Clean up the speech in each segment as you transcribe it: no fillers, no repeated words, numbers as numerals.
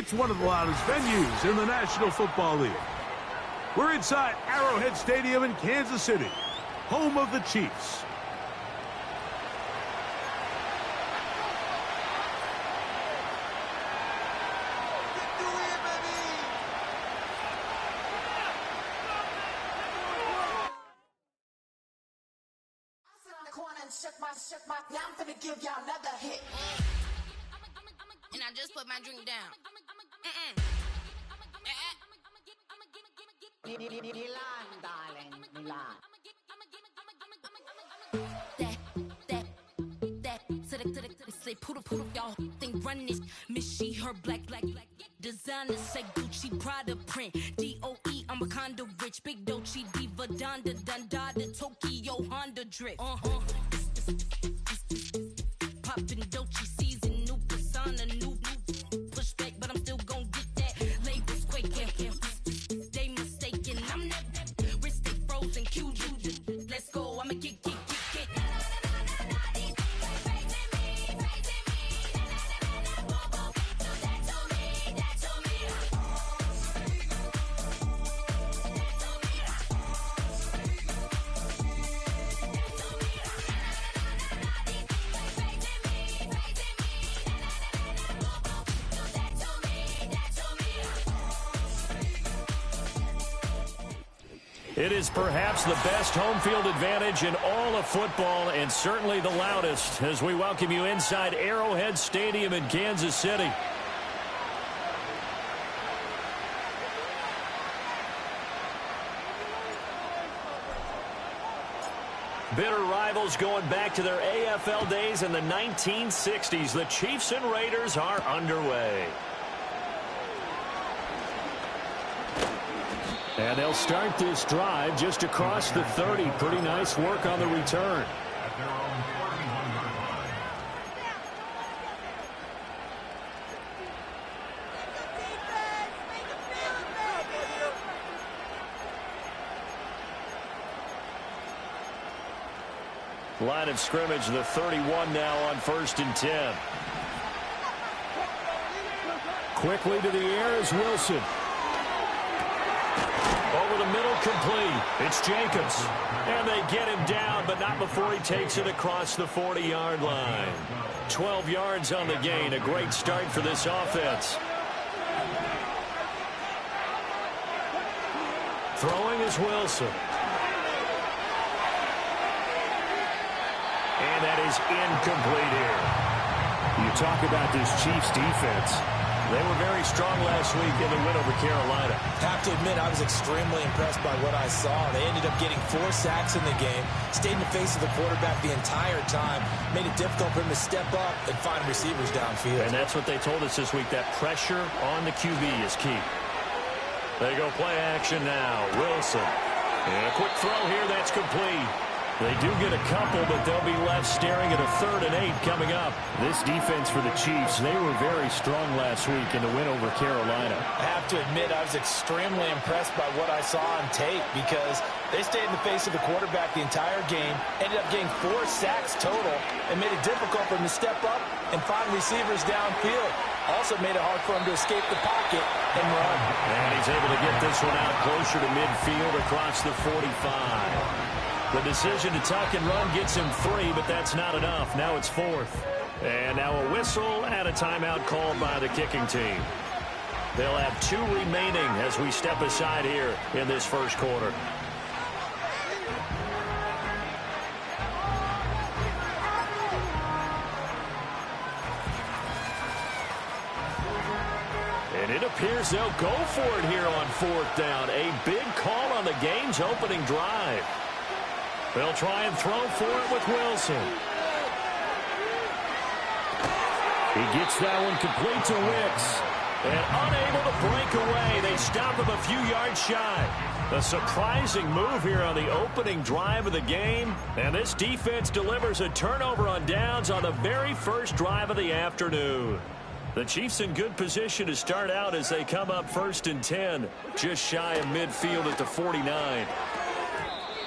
It's one of the loudest venues in the National Football League. We're inside Arrowhead Stadium in Kansas City, home of the Chiefs. Now I'm gonna give y'all another hit. And I just put my drink down. Milan, darling, Milan. Say poodle, y'all think run this. Miss she, her black. Designer say Gucci, Prada print. DOE, I'm a condo rich. Big Dolce, Diva, Donda, Dundada, Tokyo, Honda drip. Poppin' Dolce season, new persona, new pushback, but I'm still gon' get that. Labels quaking, they mistaken. I'm that wrist stay frozen, QU. Let's go, I'ma get. It is perhaps the best home field advantage in all of football, and certainly the loudest, as we welcome you inside Arrowhead Stadium in Kansas City. Bitter rivals going back to their AFL days in the 1960s. The Chiefs and Raiders are underway. And they'll start this drive just across the 30. Pretty nice work on the return. Line of scrimmage, the 31 now on 1st and 10. Quickly to the air is Wilson. Over the middle, complete. It's Jacobs. And they get him down, but not before he takes it across the 40-yard line. 12 yards on the gain. A great start for this offense. Throwing is Wilson. And that is incomplete here. You talk about this Chiefs defense. They were very strong last week in the win over Carolina. Have to admit, I was extremely impressed by what I saw. They ended up getting 4 sacks in the game, stayed in the face of the quarterback the entire time, made it difficult for him to step up and find receivers downfield. And that's what they told us this week, that pressure on the QB is key. They go play action now. Wilson. And a quick throw here, that's complete. They do get a couple, but they'll be left staring at a 3rd and 8 coming up. This defense for the Chiefs, they were very strong last week in the win over Carolina. I have to admit, I was extremely impressed by what I saw on tape because they stayed in the face of the quarterback the entire game, ended up getting 4 sacks total, and made it difficult for him to step up and find receivers downfield. Also made it hard for him to escape the pocket and run. And he's able to get this one out closer to midfield across the 45. The decision to tuck and run gets him 3, but that's not enough. Now it's 4th. And now a whistle and a timeout called by the kicking team. They'll have 2 remaining as we step aside here in this first quarter. And it appears they'll go for it here on 4th down. A big call on the game's opening drive. They'll try and throw for it with Wilson. He gets that one complete to Wicks. And unable to break away. They stop him a few yards shy. A surprising move here on the opening drive of the game. And this defense delivers a turnover on downs on the very first drive of the afternoon. The Chiefs in good position to start out as they come up 1st and 10. Just shy of midfield at the 49.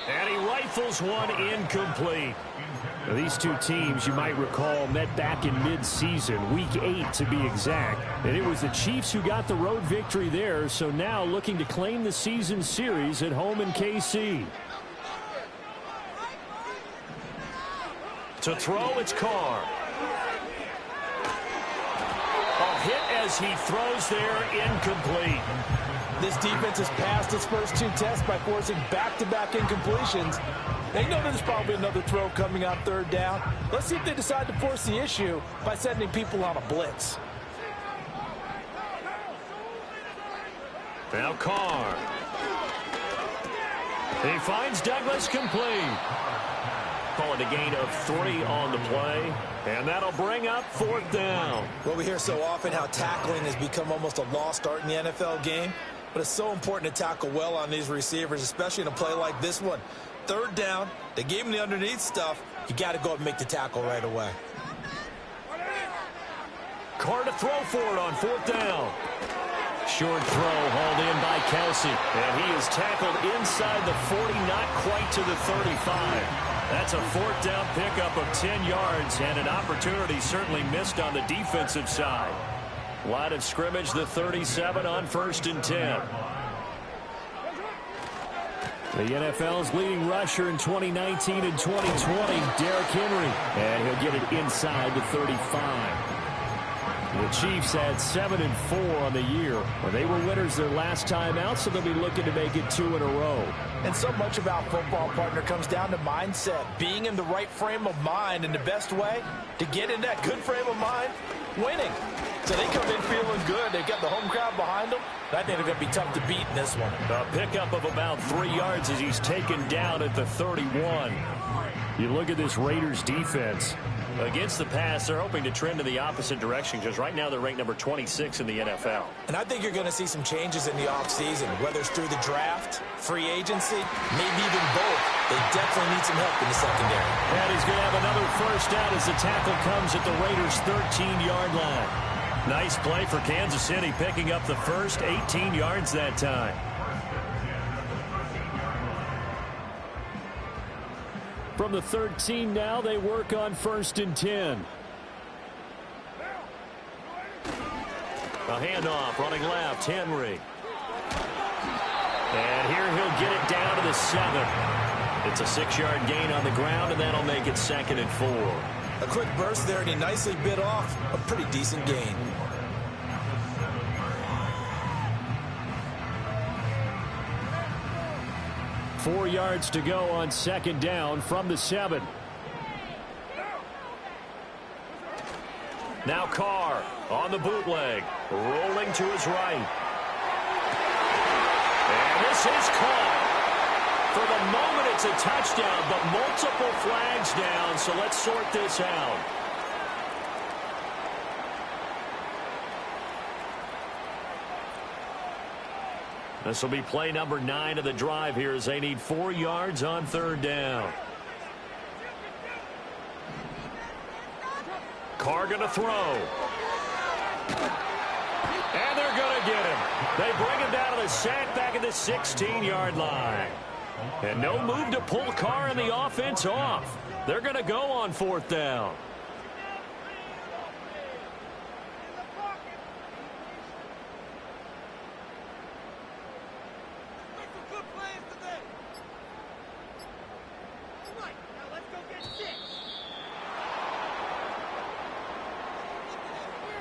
And he rifles one incomplete. These two teams, you might recall, met back in mid-season, week 8 to be exact. And it was the Chiefs who got the road victory there, so now looking to claim the season series at home in KC. To throw, it's Carr. A hit as he throws there, incomplete. This defense has passed its first 2 tests by forcing back-to-back incompletions. They know there's probably another throw coming on 3rd down. Let's see if they decide to force the issue by sending people on a blitz. Now Carr. He finds Douglas complete. Call it a gain of 3 on the play. And that'll bring up 4th down. Well, we hear so often how tackling has become almost a lost art in the NFL game. But it's so important to tackle well on these receivers, especially in a play like this one. 3rd down, they gave him the underneath stuff. You got to go up and make the tackle right away. Carr to throw for it on 4th down. Short throw hauled in by Kelsey. And he is tackled inside the 40, not quite to the 35. That's a 4th down pickup of 10 yards and an opportunity certainly missed on the defensive side. Line of scrimmage, the 37 on 1st and 10. The NFL's leading rusher in 2019 and 2020, Derrick Henry. And he'll get it inside the 35. The Chiefs had 7-4 on the year. Well, they were winners their last time out, so they'll be looking to make it 2 in a row. And so much about football, partner, comes down to mindset. Being in the right frame of mind, and the best way to get in that good frame of mind, winning. So they come in feeling good. They've got the home crowd behind them. I think they're going to be tough to beat in this one. A pickup of about 3 yards as he's taken down at the 31. You look at this Raiders defense. Against the pass, they're hoping to trend in the opposite direction because right now they're ranked number 26 in the NFL. And I think you're going to see some changes in the offseason, whether it's through the draft, free agency, maybe even both. They definitely need some help in the secondary. And he's going to have another 1st down as the tackle comes at the Raiders' 13-yard line. Nice play for Kansas City, picking up the first 18 yards that time. From the 13 now, they work on 1st and 10. A handoff, running left, Henry. And here he'll get it down to the 7. It's a 6-yard gain on the ground, and that'll make it 2nd and 4. A quick burst there, and he nicely bit off a pretty decent gain. Four yards to go on 2nd down from the 7. Now Carr on the bootleg, rolling to his right. And this is caught. For the moment, it's a touchdown, but multiple flags down, so let's sort this out. This will be play number 9 of the drive here as they need 4 yards on 3rd down. Carr going to throw. And they're going to get him. They bring him down to the sack back at the 16-yard line. And no move to pull Carr and the offense off. They're going to go on 4th down.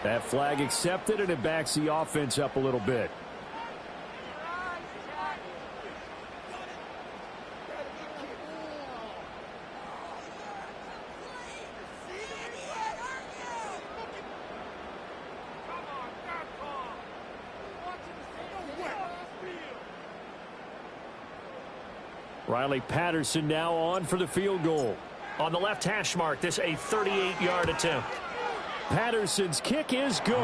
That flag accepted, and it backs the offense up a little bit. Riley Patterson now on for the field goal. On the left hash mark, this a 38-yard attempt. Patterson's kick is good.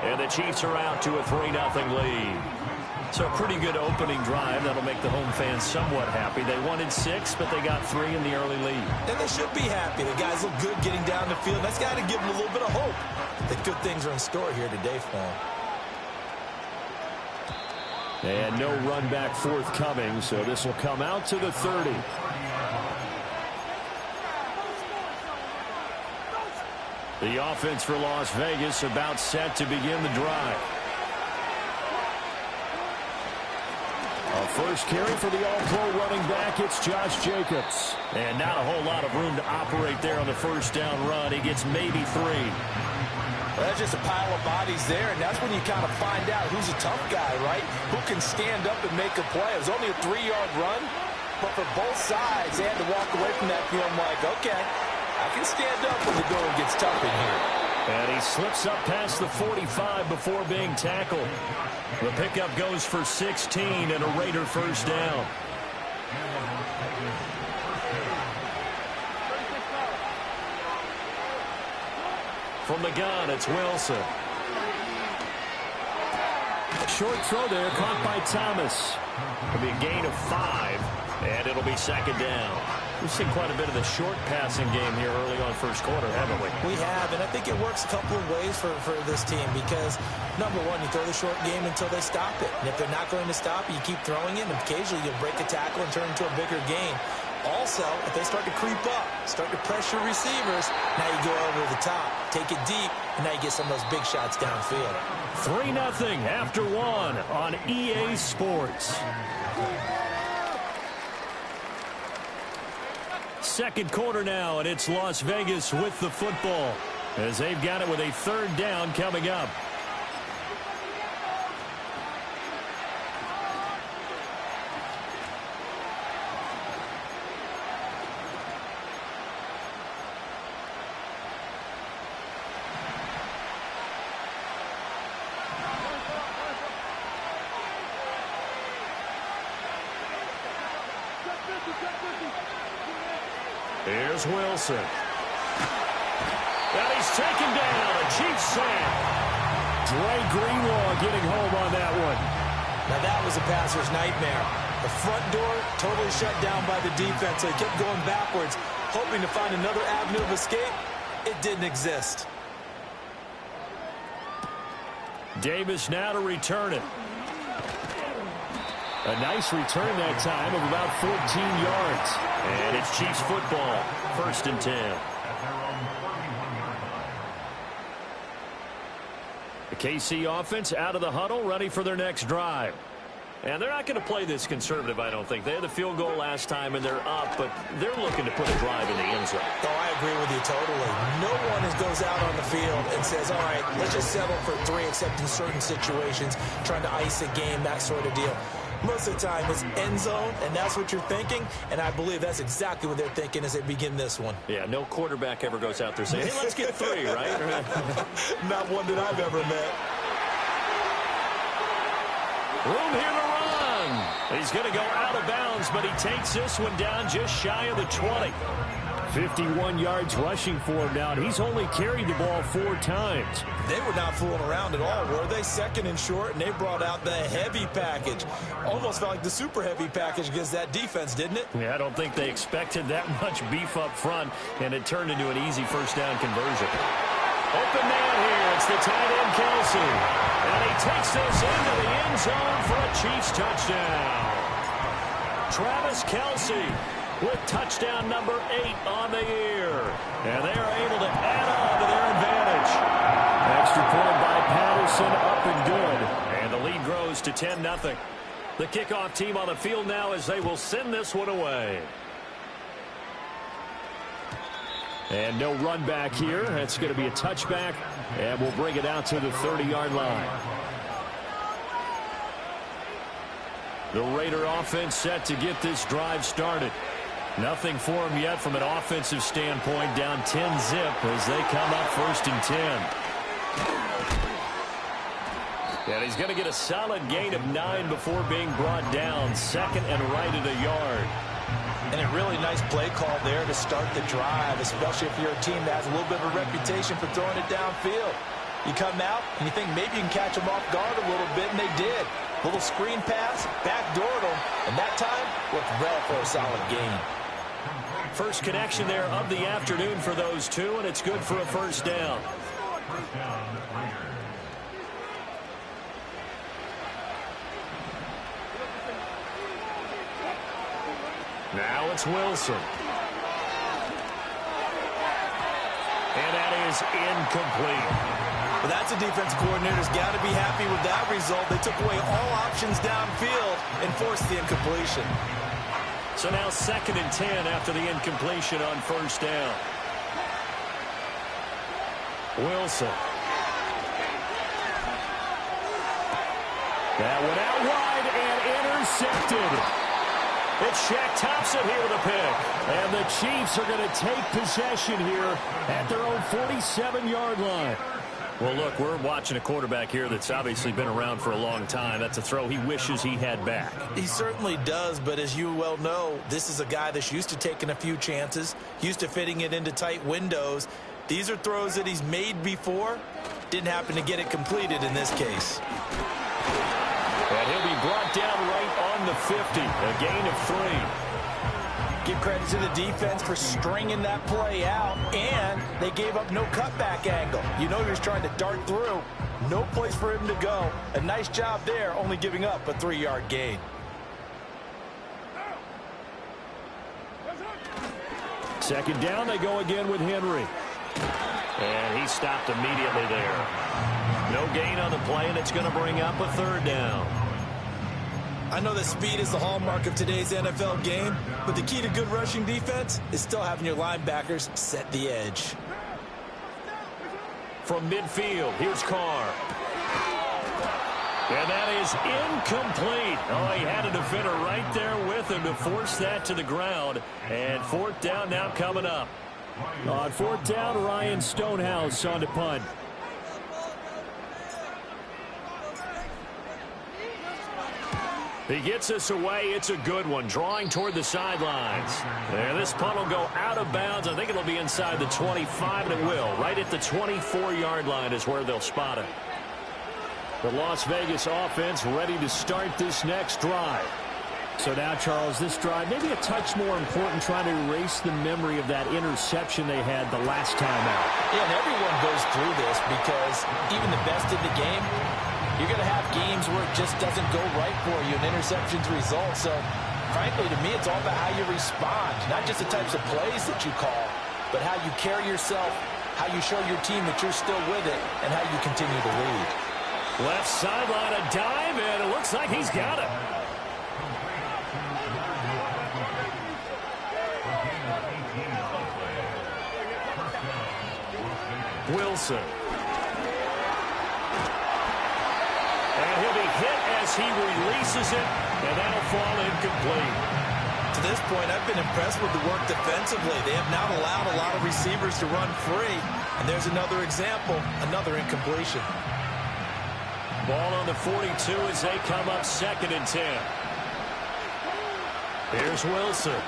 And the Chiefs are out to a 3-0 lead. So a pretty good opening drive. That'll make the home fans somewhat happy. They wanted 6, but they got 3 in the early lead. And they should be happy. The guys look good getting down the field. That's got to give them a little bit of hope that good things are in store here today for them. And no run back forthcoming, so this will come out to the 30. The offense for Las Vegas about set to begin the drive. A first carry for the all-pro running back. It's Josh Jacobs. And not a whole lot of room to operate there on the first down run. He gets maybe 3. Well, that's just a pile of bodies there, and that's when you kind of find out who's a tough guy, right? Who can stand up and make a play. It was only a 3-yard run, but for both sides, they had to walk away from that feeling like, okay, I can stand up when the going gets tough in here. And he slips up past the 45 before being tackled. The pickup goes for 16 and a Raider first down. From the gun, it's Wilson. Short throw there, caught by Thomas. It'll be a gain of 5, and it'll be second down. We've seen quite a bit of the short passing game here early on first quarter, haven't we? We have, and I think it works a couple of ways for this team because, number one, you throw the short game until they stop it. And if they're not going to stop it, you keep throwing it, and occasionally you'll break a tackle and turn it into a bigger gain. Also, if they start to creep up, start to pressure receivers, now you go over the top, take it deep, and now you get some of those big shots downfield. 3-0 after 1 on EA Sports. Second quarter now, and it's Las Vegas with the football as they've got it with a third down coming up. Here's Wilson. And he's taken down. A Chiefs sack. Dre Greenlaw getting home on that one. Now that was a passer's nightmare. The front door totally shut down by the defense. They kept going backwards, hoping to find another avenue of escape. It didn't exist. Davis now to return it. A nice return that time of about 14 yards. And it's Chiefs football, 1st and 10. The KC offense out of the huddle, ready for their next drive. And they're not going to play this conservative, I don't think. They had the field goal last time, and they're up, but they're looking to put a drive in the end zone. Oh, I agree with you totally. No one goes out on the field and says, all right, let's just settle for 3, except in certain situations, trying to ice a game, that sort of deal. Most of the time, it's end zone, and that's what you're thinking, and I believe that's exactly what they're thinking as they begin this one. Yeah, no quarterback ever goes out there saying, hey, let's get 3, right? Not one that I've ever met. Room here to run. He's going to go out of bounds, but he takes this one down just shy of the 20. 51 yards rushing for him now, and he's only carried the ball 4 times. They were not fooling around at all, were they? Second and short, and they brought out the heavy package. Almost felt like the super heavy package against that defense, didn't it? Yeah, I don't think they expected that much beef up front, and it turned into an easy first down conversion. Open man here. It's the tight end, Kelsey. And he takes this into the end zone for a Chiefs touchdown. Travis Kelsey with touchdown number 8 on the year. And they are able to add on to their advantage. Extra point by Patterson, up and good. And the lead grows to 10-0. The kickoff team on the field now as they will send this one away. And no run back here. That's going to be a touchback. And we'll bring it out to the 30-yard line. The Raider offense set to get this drive started. Nothing for him yet from an offensive standpoint. Down 10-zip as they come up 1st and 10. And he's going to get a solid gain of 9 before being brought down. 2nd and right at a yard. And a really nice play call there to start the drive, especially if you're a team that has a little bit of a reputation for throwing it downfield. You come out and you think maybe you can catch them off guard a little bit, and they did. Little screen pass, backdoored them, and that time looked well for a solid gain. First connection there of the afternoon for those two, and it's good for a first down. Now it's Wilson. And that is incomplete. Well, that's a defense coordinator's got to be happy with that result. They took away all options downfield and forced the incompletion. So now 2nd and 10 after the incompletion on 1st down. Wilson. That went out wide and intercepted. It's Shaq Thompson here with a pick. And the Chiefs are going to take possession here at their own 47-yard line. Well, look, we're watching a quarterback here that's obviously been around for a long time. That's a throw he wishes he had back. He certainly does, but as you well know, this is a guy that's used to taking a few chances, used to fitting it into tight windows. These are throws that he's made before. Didn't happen to get it completed in this case. And he'll be brought down right on the 50, a gain of 3. Give credit to the defense for stringing that play out, and they gave up no cutback angle. You know he was trying to dart through. No place for him to go. A nice job there, only giving up a 3-yard gain. Second down, they go again with Henry. And he stopped immediately there. No gain on the play, and it's going to bring up a 3rd down. I know that speed is the hallmark of today's NFL game, but the key to good rushing defense is still having your linebackers set the edge. From midfield, here's Carr. And that is incomplete. Oh, he had a defender right there with him to force that to the ground. And 4th down now coming up. On 4th down, Ryan Stonehouse on to punt. He gets us away. It's a good one. Drawing toward the sidelines. And this punt will go out of bounds. I think it'll be inside the 25, and it will. Right at the 24-yard line is where they'll spot it. The Las Vegas offense ready to start this next drive. So now, Charles, this drive maybe a touch more important, trying to erase the memory of that interception they had the last time out. Yeah, and everyone goes through this because even the best in the game, you're going to have games where it just doesn't go right for you, and interceptions result. So, frankly, to me, it's all about how you respond, not just the types of plays that you call, but how you carry yourself, how you show your team that you're still with it, and how you continue to lead. Left sideline, a dive, and it looks like he's got it. Wilson. And he'll be hit as he releases it, and that'll fall incomplete. To this point, I've been impressed with the work defensively. They have not allowed a lot of receivers to run free. And there's another example, another incompletion. Ball on the 42 as they come up 2nd and 10. Here's Wilson.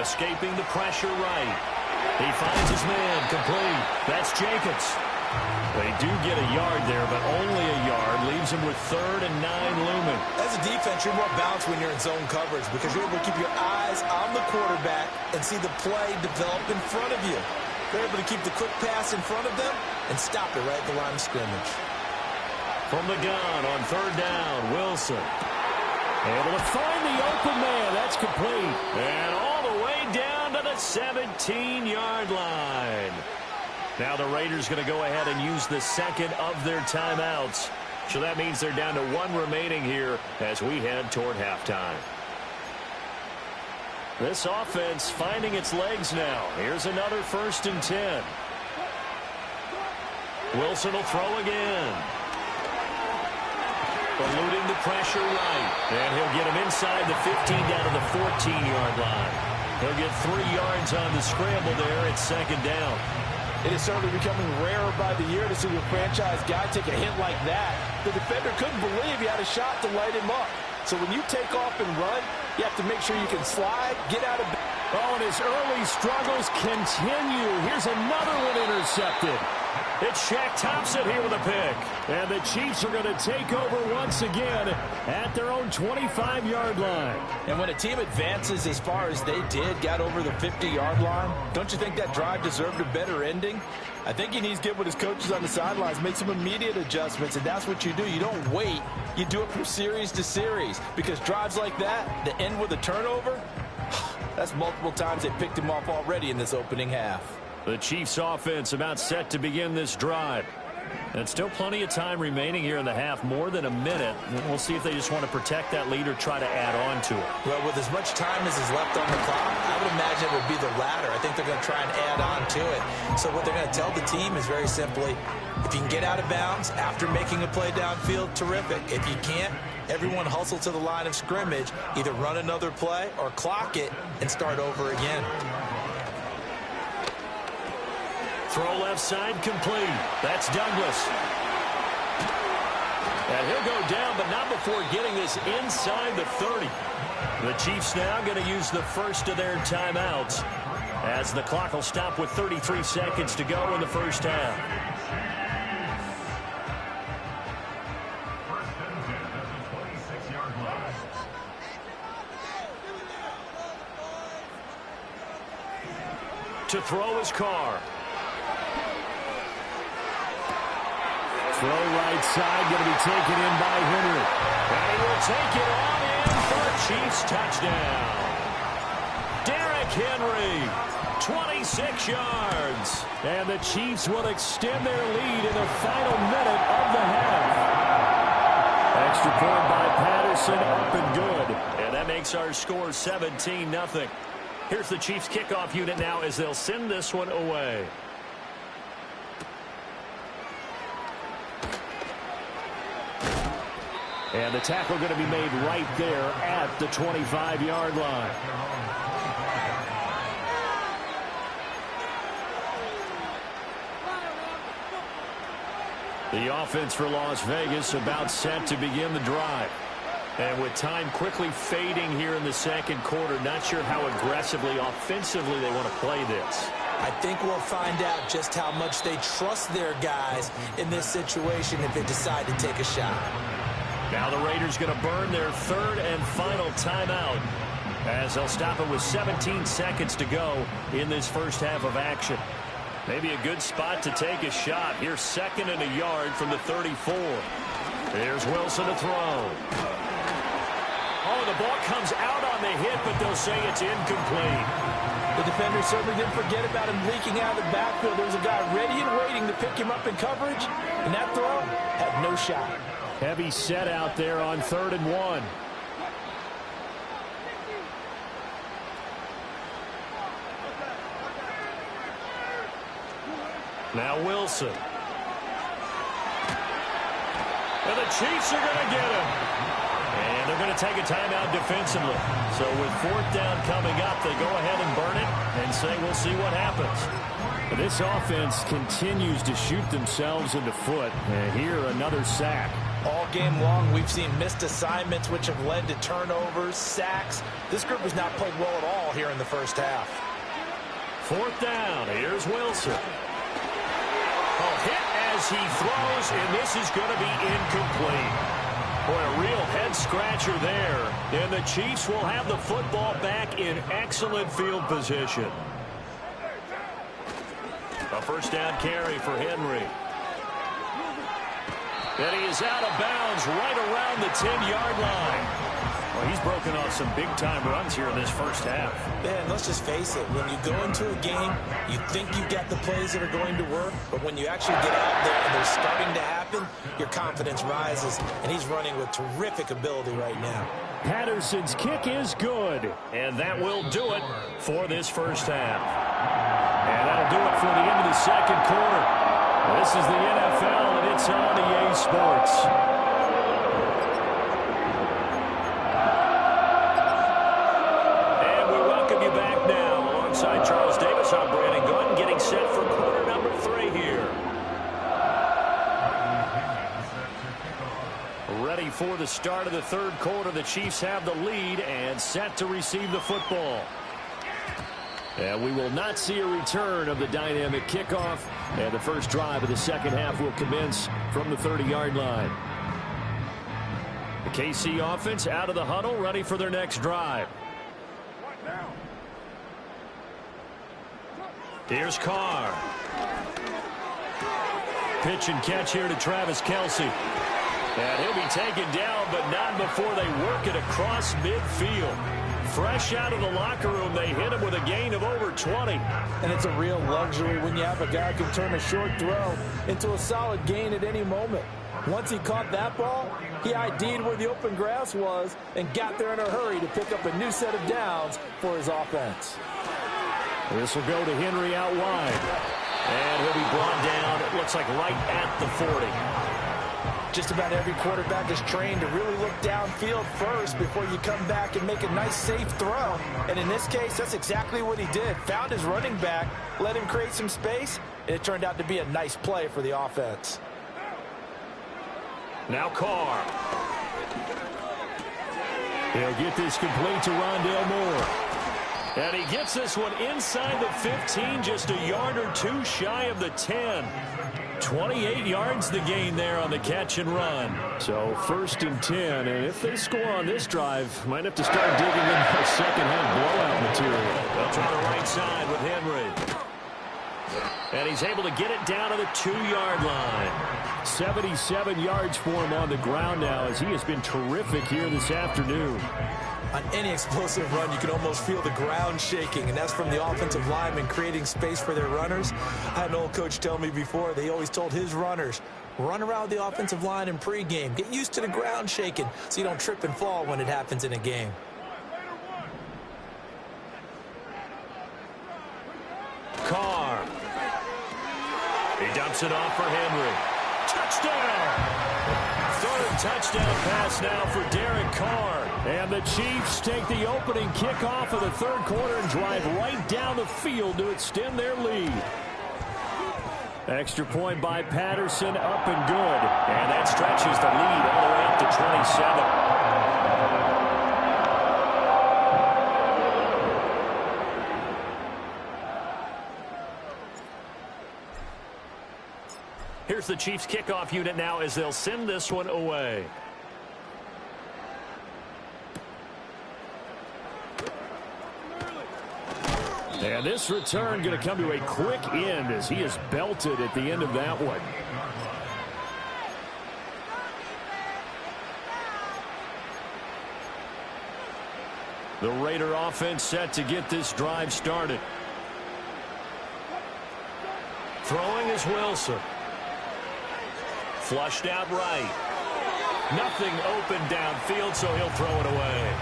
Escaping the pressure right. He finds his man, complete. That's Jacobs. They do get a yard there, but only a yard. Leaves him with 3rd and 9 looming. As a defense, you're more balanced when you're in zone coverage because you're able to keep your eyes on the quarterback and see the play develop in front of you. They're able to keep the quick pass in front of them and stop it right at the line of scrimmage. From the gun on 3rd down, Wilson. Able to find the open man. That's complete. And all the way down to the 17-yard line. Now the Raiders going to go ahead and use the 2nd of their timeouts. So that means they're down to 1 remaining here as we head toward halftime. This offense finding its legs now. Here's another 1st and 10. Wilson will throw again. Eluding the pressure right. And he'll get him inside the 15 down to the 14-yard line. He'll get 3 yards on the scramble there at 2nd down. It is certainly becoming rarer by the year to see your franchise guy take a hit like that. The defender couldn't believe he had a shot to light him up. So when you take off and run, you have to make sure you can slide, get out of... Oh, and his early struggles continue. Here's another one intercepted. It's Shaq Thompson here with a pick. And the Chiefs are going to take over once again at their own 25-yard line. And when a team advances as far as they did, got over the 50-yard line, don't you think that drive deserved a better ending? I think he needs to get with his coaches on the sidelines, make some immediate adjustments, and that's what you do. You don't wait. You do it from series to series because drives like that, that end with a turnover, That's multiple times they picked him off already in this opening half. The Chiefs offense about set to begin this drive. And still plenty of time remaining here in the half, more than a minute. And we'll see if they just want to protect that lead or try to add on to it. Well, with as much time as is left on the clock, I would imagine it would be the latter. I think they're going to try and add on to it. So what they're going to tell the team is very simply, if you can get out of bounds after making a play downfield, terrific. If you can't, everyone hustle to the line of scrimmage, either run another play or clock it and start over again. Throw left side complete. That's Douglas. And he'll go down, but not before getting this inside the 30. The Chiefs now going to use the first of their timeouts as the clock will stop with 33 seconds to go in the first half. To throw his Carr. Throw right side, going to be taken in by Henry. And he will take it on in for a Chiefs touchdown. Derrick Henry, 26 yards. And the Chiefs will extend their lead in the final minute of the half. Extra point by Patterson, up and good. And that makes our score 17-0. Here's the Chiefs kickoff unit now as they'll send this one away. And the tackle going to be made right there at the 25-yard line. The offense for Las Vegas about set to begin the drive. And with time quickly fading here in the second quarter, not sure how aggressively, offensively they want to play this. I think we'll find out just how much they trust their guys in this situation if they decide to take a shot. Now the Raiders going to burn their third and final timeout as they'll stop it with 17 seconds to go in this first half of action. Maybe a good spot to take a shot. Here's 2nd and a yard from the 34. Here's Wilson to throw. Oh, the ball comes out on the hit, but they'll say it's incomplete. The defender certainly didn't forget about him leaking out of the backfield. There was a guy ready and waiting to pick him up in coverage, and that throw had no shot. Heavy set out there on 3rd and 1. Now Wilson. And the Chiefs are going to get him. And they're going to take a timeout defensively. So with 4th down coming up, they go ahead and burn it and say we'll see what happens. This offense continues to shoot themselves in the foot. And here another sack. All game long, we've seen missed assignments, which have led to turnovers, sacks. This group has not played well at all here in the first half. 4th down. Here's Wilson. Oh, hit as he throws, and this is going to be incomplete. Boy, a real head-scratcher there. And the Chiefs will have the football back in excellent field position. A first down carry for Henry. And he is out of bounds right around the 10-yard line. Well, he's broken off some big-time runs here in this first half. Man, let's just face it. When you go into a game, you think you've got the plays that are going to work, but when you actually get out there and they're starting to happen, your confidence rises, and he's running with terrific ability right now. Patterson's kick is good, and that will do it for this first half. And that'll do it for the end of the second quarter. This is the NFL, and it's on EA Sports. And we welcome you back now. Alongside Charles Davis, I'm Brandon Gordon, getting set for quarter number 3 here. Ready for the start of the third quarter. The Chiefs have the lead and set to receive the football. And we will not see a return of the dynamic kickoff. And the first drive of the second half will commence from the 30-yard line. The KC offense out of the huddle, ready for their next drive. Here's Carr. Pitch and catch here to Travis Kelce. And he'll be taken down, but not before they work it across midfield. fresh out of the locker room. They hit him with a gain of over 20. And it's a real luxury when you have a guy who can turn a short throw into a solid gain at any moment. Once he caught that ball, he ID'd where the open grass was and got there in a hurry to pick up a new set of downs for his offense. This will go to Henry out wide. And he'll be brought down, it looks like right at the 40. Just about every quarterback is trained to really look downfield first before you come back and make a nice, safe throw. And in this case, that's exactly what he did. Found his running back, let him create some space, and it turned out to be a nice play for the offense. Now Carr. He'll get this complete to Rondale Moore. And he gets this one inside the 15, just a yard or two shy of the 10. 28 yards the gain there on the catch and run. So 1st and 10, and if they score on this drive, might have to start digging in for second-half blowout material. They'll try the right side with Henry. And he's able to get it down to the 2-yard line. 77 yards for him on the ground now, as he has been terrific here this afternoon. On any explosive run, you can almost feel the ground shaking, and that's from the offensive linemen creating space for their runners. I had an old coach tell me before, they always told his runners, run around the offensive line in pregame. Get used to the ground shaking so you don't trip and fall when it happens in a game. Carr. He dumps it off for Henry. Touchdown! 3rd touchdown pass now for Derek Carr. And the Chiefs take the opening kickoff of the 3rd quarter and drive right down the field to extend their lead. Extra point by Patterson, up and good. And that stretches the lead all the way up to 27. Here's the Chiefs kickoff unit now as they'll send this one away. And this return going to come to a quick end as he is belted at the end of that one. The Raider offense set to get this drive started. Throwing is Wilson. Flushed out right. Nothing open downfield, so he'll throw it away.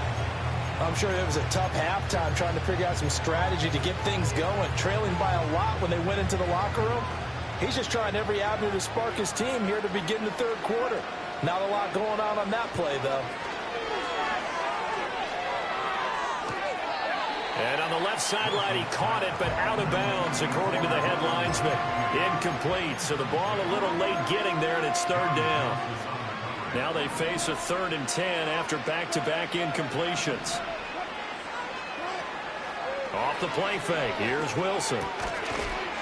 I'm sure it was a tough halftime trying to figure out some strategy to get things going. Trailing by a lot when they went into the locker room. He's just trying every avenue to spark his team here to begin the 3rd quarter. Not a lot going on that play, though. And on the left sideline, he caught it, but out of bounds, according to the head linesman. Incomplete, so the ball a little late getting there, and it's 3rd down. Now they face a 3rd and 10 after back-to-back incompletions. Off the play fake, here's Wilson.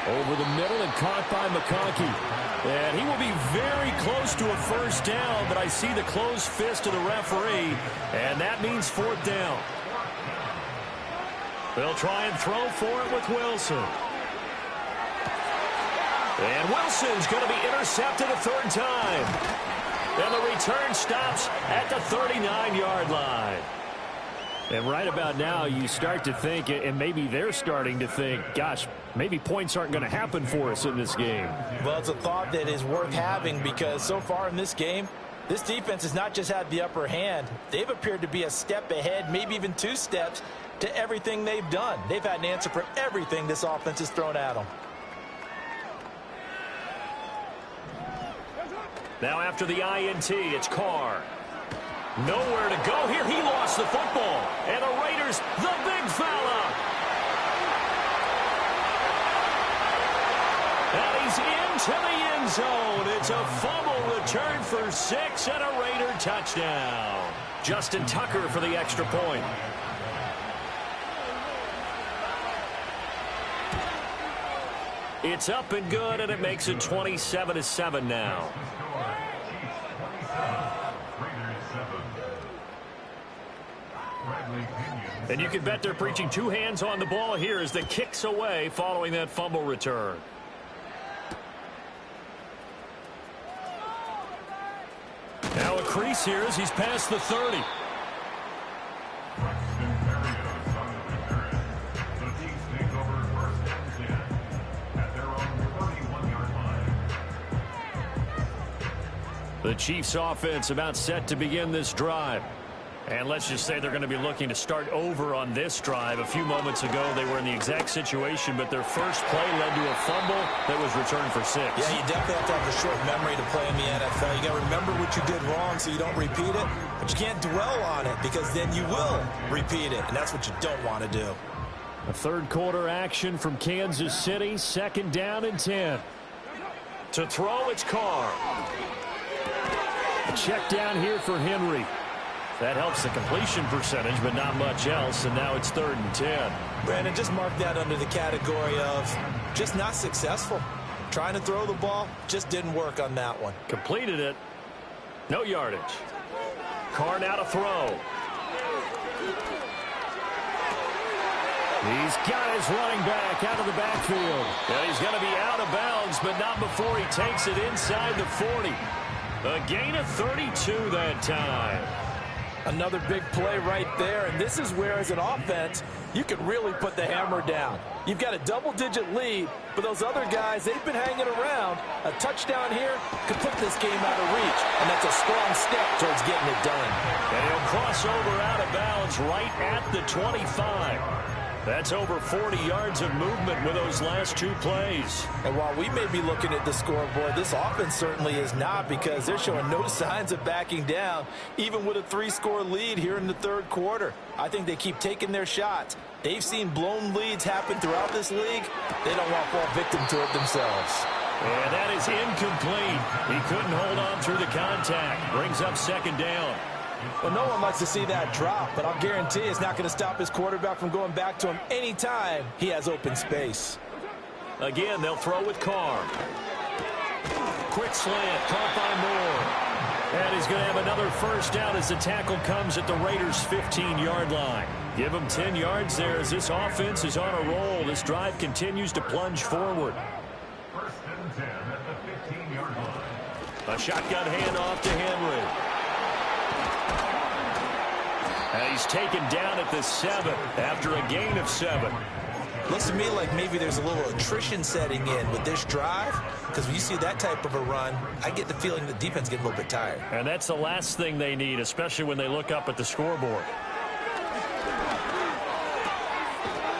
Over the middle and caught by McConkey. And he will be very close to a 1st down, but I see the closed fist of the referee, and that means 4th down. They'll try and throw for it with Wilson. And Wilson's going to be intercepted a 3rd time. And the return stops at the 39-yard line. And right about now, you start to think, and maybe they're starting to think, gosh, maybe points aren't going to happen for us in this game. Well, it's a thought that is worth having because so far in this game, this defense has not just had the upper hand. They've appeared to be a step ahead, maybe even 2 steps, to everything they've done. They've had an answer for everything this offense has thrown at them. Now after the INT, it's Carr. Nowhere to go here. He lost the football. And the Raiders, the big fella. And he's into the end zone. It's a fumble return for 6 and a Raider touchdown. Justin Tucker for the extra point. It's up and good, and it makes it 27-7 now. And you can bet they're preaching 2 hands on the ball here as the kick's away following that fumble return. Now a crease here as he's past the 30. The Chiefs offense about set to begin this drive. And let's just say they're going to be looking to start over on this drive. A few moments ago, they were in the exact situation, but their first play led to a fumble that was returned for 6. Yeah, you definitely have to have a short memory to play in the NFL. You got to remember what you did wrong so you don't repeat it, but you can't dwell on it because then you will repeat it, and that's what you don't want to do. A third quarter action from Kansas City, 2nd down and 10. To throw, it's Carr. A check down here for Henry. That helps the completion percentage, but not much else, and now it's 3rd and 10. Brandon, just mark that under the category of just not successful. Trying to throw the ball, just didn't work on that one. Completed it. No yardage. Carr now to throw. He's got his running back out of the backfield. And he's going to be out of bounds, but not before he takes it inside the 40. A gain of 32 that time. Another big play right there, and this is where, as an offense, you can really put the hammer down. You've got a double-digit lead, but those other guys, they've been hanging around. A touchdown here could put this game out of reach, and that's a strong step towards getting it done. And he'll cross over out of bounds right at the 25. That's over 40 yards of movement with those last 2 plays. And while we may be looking at the scoreboard, this offense certainly is not, because they're showing no signs of backing down, even with a 3-score lead here in the 3rd quarter. I think they keep taking their shots. They've seen blown leads happen throughout this league. They don't want to fall victim to it themselves. And that is incomplete. He couldn't hold on through the contact. Brings up 2nd down. Well, no one likes to see that drop, but I'll guarantee it's not going to stop his quarterback from going back to him anytime he has open space. Again, they'll throw with Carr. Quick slant, caught by Moore. And he's going to have another 1st down as the tackle comes at the Raiders' 15-yard line. Give him 10 yards there as this offense is on a roll. This drive continues to plunge forward. 1st and 10 at the 15-yard line. A shotgun handoff to Henry. And he's taken down at the 7 after a gain of 7. Looks to me like maybe there's a little attrition setting in with this drive, because when you see that type of a run, I get the feeling the defense gets a little bit tired. And that's the last thing they need, especially when they look up at the scoreboard.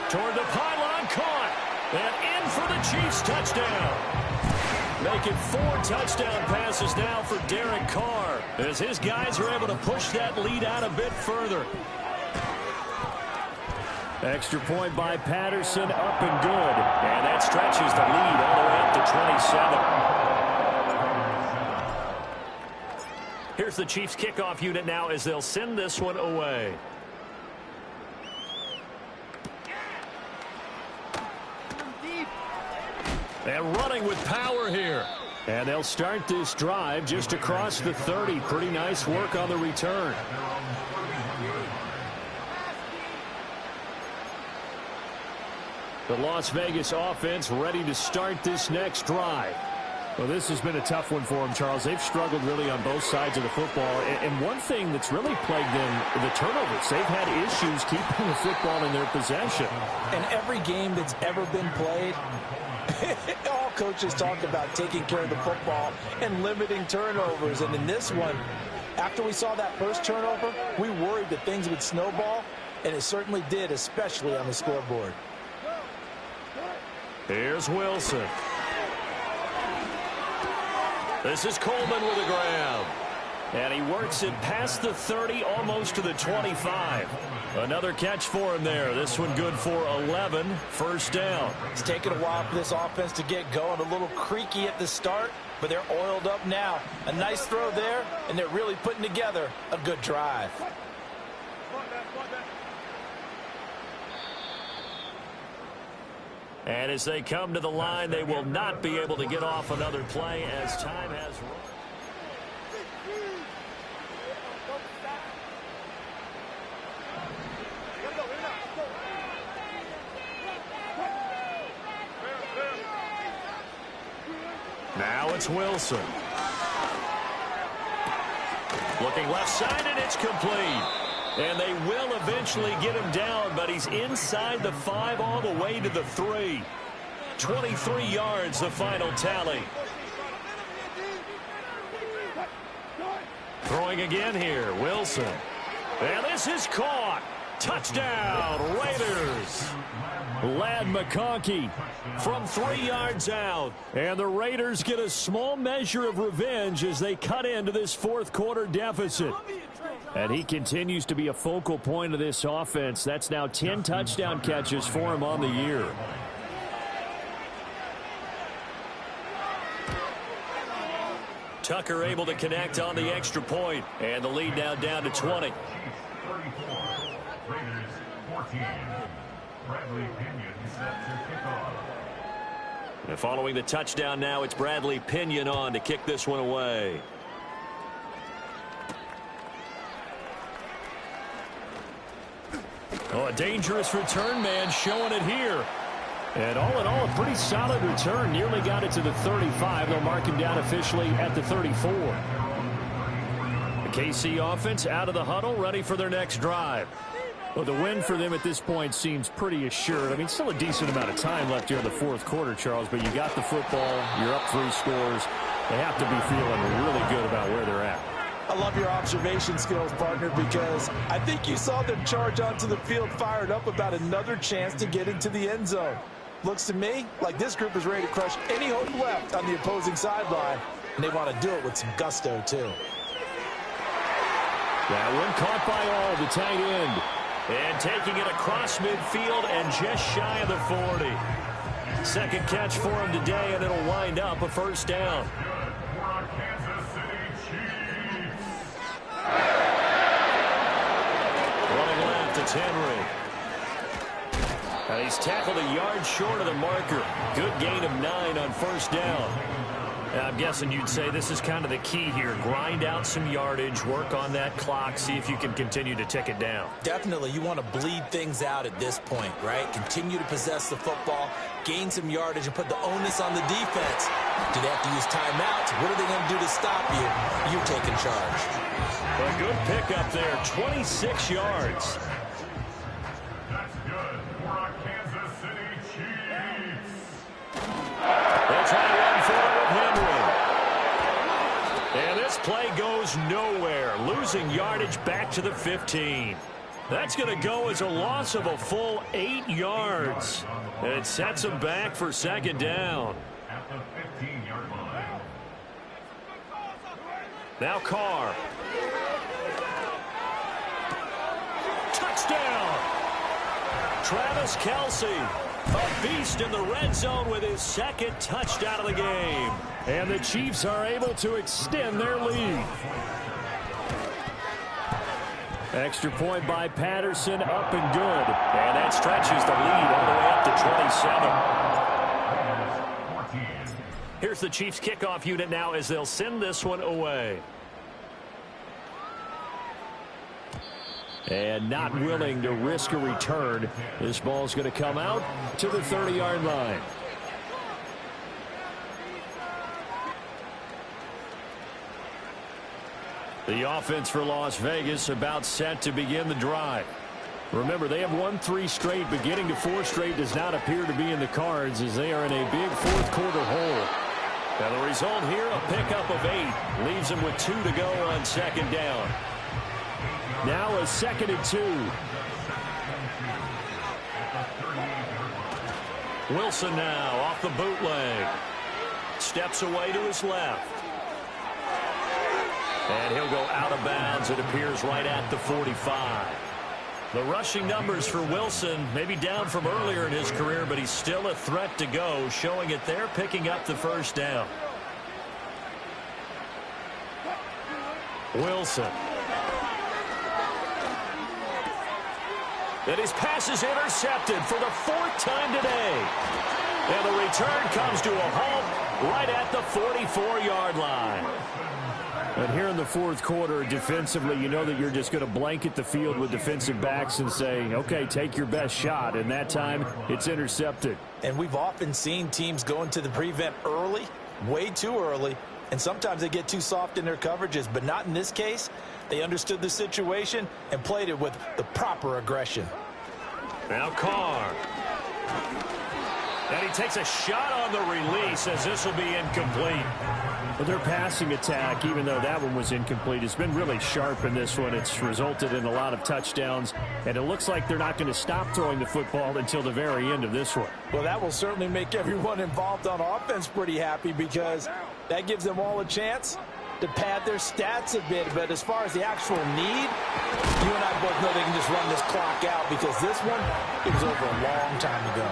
Toward the pylon, caught. And in for the Chiefs touchdown. Making 4 touchdown passes now for Derek Carr, as his guys are able to push that lead out a bit further. Extra point by Patterson, up and good. And that stretches the lead all the way up to 27. Here's the Chiefs kickoff unit now as they'll send this one away. And running with power here. And they'll start this drive just across the 30. Pretty nice work on the return. The Las Vegas offense ready to start this next drive. Well, this has been a tough one for them, Charles. They've struggled really on both sides of the football. And one thing that's really plagued them, the turnovers. They've had issues keeping the football in their possession. In every game that's ever been played, all coaches talk about taking care of the football and limiting turnovers. And in this one, after we saw that first turnover, we worried that things would snowball, and it certainly did, especially on the scoreboard. Here's Wilson. This is Coleman with a grab. And he works it past the 30, almost to the 25. Another catch for him there. This one good for 11. 1st down. It's taken a while for this offense to get going. A little creaky at the start, but they're oiled up now. A nice throw there, and they're really putting together a good drive. And as they come to the line, they will not be able to get off another play as time has run. Now it's Wilson. Looking left side, and it's complete. And they will eventually get him down, but he's inside the 5 all the way to the 3. 23 yards, the final tally. Throwing again here, Wilson. And this is caught. Touchdown, Raiders. Ladd McConkey from 3 yards out. And the Raiders get a small measure of revenge as they cut into this fourth quarter deficit. And he continues to be a focal point of this offense. That's now 10 touchdown catches for him on the year. Tucker able to connect on the extra point. And the lead now down to 20. And following the touchdown now, it's Bradley Pinion on to kick this one away. Oh, a dangerous return man showing it here. And all in all, a pretty solid return. Nearly got it to the 35. They'll mark him down officially at the 34. The KC offense out of the huddle, ready for their next drive. Well, the win for them at this point seems pretty assured. I mean, still a decent amount of time left here in the fourth quarter, Charles, but you got the football. You're up 3 scores. They have to be feeling really good about where they're at. I love your observation skills, partner, because I think you saw them charge onto the field fired up about another chance to get into the end zone. Looks to me like this group is ready to crush any hope left on the opposing sideline, and they want to do it with some gusto, too. That one caught by all, the tight end. And taking it across midfield and just shy of the 40. Second catch for him today, and it'll wind up a first down. Running left, it's Henry. And he's tackled a yard short of the marker. Good gain of 9 on first down. I'm guessing you'd say this is kind of the key here. Grind out some yardage, work on that clock, see if you can continue to tick it down. Definitely, you want to bleed things out at this point, right? Continue to possess the football, gain some yardage, and put the onus on the defense. Do they have to use timeouts? What are they going to do to stop you? You're taking charge. A good pickup there, 26 yards. That's good for our Kansas City Chiefs. They'll try to run for it with Henry. And this play goes nowhere. Losing yardage back to the 15. That's going to go as a loss of a full 8 yards. And it sets them back for second down. At the 15-yard line. Now Carr. Touchdown! Travis Kelce. A beast in the red zone with his second touchdown of the game. And the Chiefs are able to extend their lead. Extra point by Patterson, up and good. And that stretches the lead all the way up to 27. Here's the Chiefs kickoff unit now as they'll send this one away. And not willing to risk a return. This ball's going to come out to the 30-yard line. The offense for Las Vegas about set to begin the drive. Remember, they have won 3 straight, but getting to 4 straight does not appear to be in the cards as they are in a big fourth quarter hole. Now the result here, a pickup of 8. Leaves them with 2 to go on second down. Now a 2nd and 2. Wilson now off the bootleg. Steps away to his left. And he'll go out of bounds, it appears, right at the 45. The rushing numbers for Wilson maybe down from earlier in his career, but he's still a threat to go, showing it there, picking up the first down. Wilson. And his pass is intercepted for the 4th time today. And the return comes to a halt right at the 44-yard line. And here in the fourth quarter, defensively, you know that you're just going to blanket the field with defensive backs and say, okay, take your best shot. And that time, it's intercepted. And we've often seen teams go into the prevent early, way too early, and sometimes they get too soft in their coverages, but not in this case. They understood the situation and played it with the proper aggression. Now Carr. And he takes a shot on the release as this will be incomplete. But their passing attack, even though that one was incomplete, has been really sharp in this one. It's resulted in a lot of touchdowns, and it looks like they're not going to stop throwing the football until the very end of this one. Well, that will certainly make everyone involved on offense pretty happy because that gives them all a chance to pad their stats a bit. But as far as the actual need, you and I both know they can just run this clock out because this one, it was over a long time ago.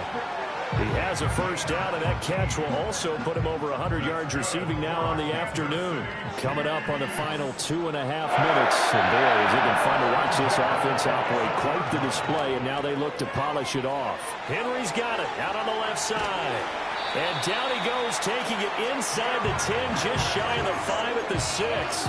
He has a first down, and that catch will also put him over 100 yards receiving now on the afternoon. Coming up on the final 2.5 minutes. And boy, is it been fun to watch this offense operate. Quite the display, and now they look to polish it off. Henry's got it out on the left side. And down he goes, taking it inside the 10, just shy of the 5 at the 6.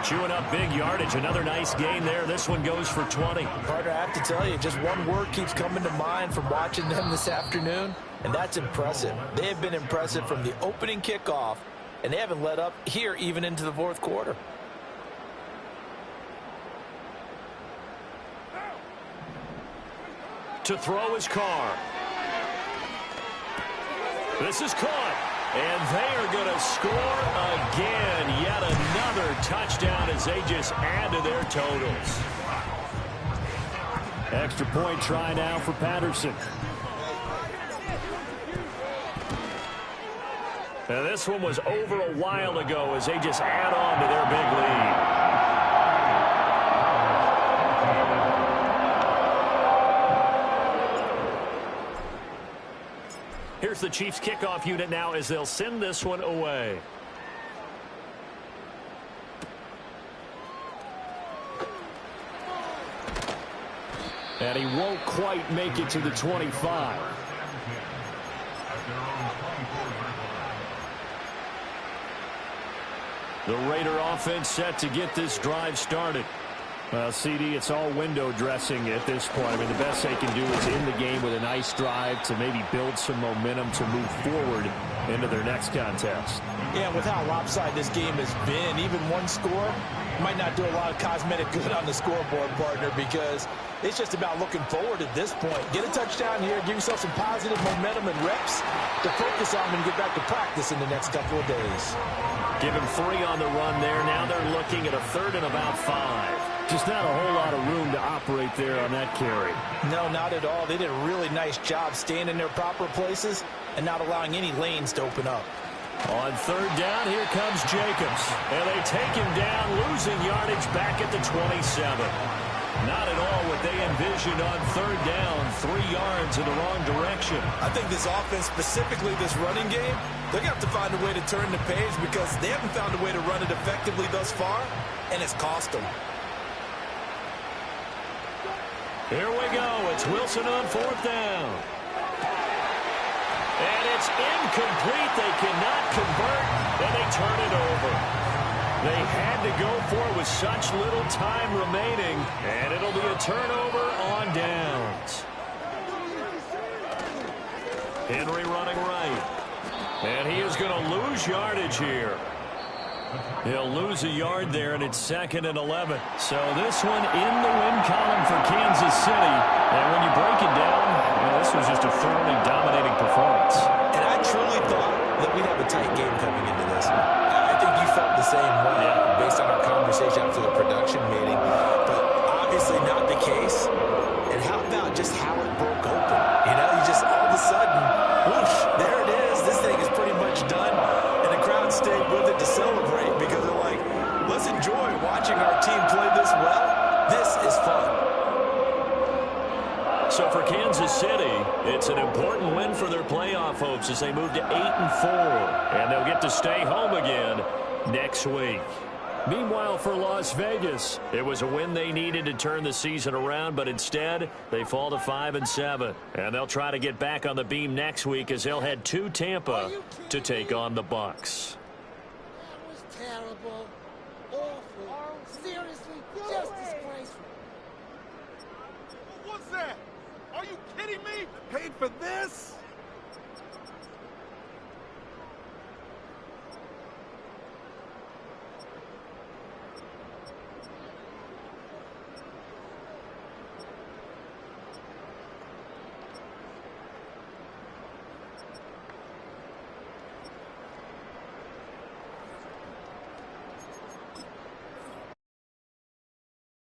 Chewing up big yardage. Another nice gain there. This one goes for 20. Carter, I have to tell you, just one word keeps coming to mind from watching them this afternoon, and that's impressive. They have been impressive from the opening kickoff, and they haven't let up here even into the fourth quarter. To throw is Carr. This is caught. And they are going to score again. Yet another touchdown as they just add to their totals. Extra point try now for Patterson. Now this one was over a while ago as they just add on to their big lead. Here's the Chiefs kickoff unit now as they'll send this one away. And he won't quite make it to the 25. The Raider offense set to get this drive started. Well, CD, it's all window dressing at this point. I mean, the best they can do is end the game with a nice drive to maybe build some momentum to move forward into their next contest. Yeah, with how lopsided this game has been, even one score might not do a lot of cosmetic good on the scoreboard, partner, because it's just about looking forward at this point. Get a touchdown here, give yourself some positive momentum and reps to focus on and get back to practice in the next couple of days. Give him 3 on the run there. Now they're looking at a 3rd and about 5. Just not a whole lot of room to operate there on that carry. No, not at all. They did a really nice job staying in their proper places and not allowing any lanes to open up. On 3rd down, here comes Jacobs. And they take him down, losing yardage back at the 27. Not at all what they envisioned on 3rd down, 3 yards in the wrong direction. I think this offense, specifically this running game, they're going to have to find a way to turn the page because they haven't found a way to run it effectively thus far, and it's cost them. Here we go. It's Wilson on 4th down. And it's incomplete. They cannot convert, and they turn it over. They had to go for it with such little time remaining, and it'll be a turnover on downs. Henry running right. And he is going to lose yardage here. He'll lose a yard there, and it's 2nd and 11. So this one in the win column for Kansas City. And when you break it down, well, this was just a thoroughly dominating performance. And I truly thought that we'd have a tight game coming into this. I think you felt the same way based on our conversation after the production meeting. But obviously not the case. And how about just how it broke open? You know, you just all of a sudden, whoosh, there it is. This thing is pretty much done. And the crowd stayed with it to celebrate because they're like, let's enjoy watching our team play this well. This is fun. So for Kansas City, it's an important win for their playoff hopes as they move to 8-4. And they'll get to stay home again next week. Meanwhile, for Las Vegas, it was a win they needed to turn the season around, but instead, they fall to 5-7. And they'll try to get back on the beam next week as they'll head to Tampa to take on the Bucs. That was terrible, awful, seriously, just disgraceful. What's that? Are you kidding me? Paid for this?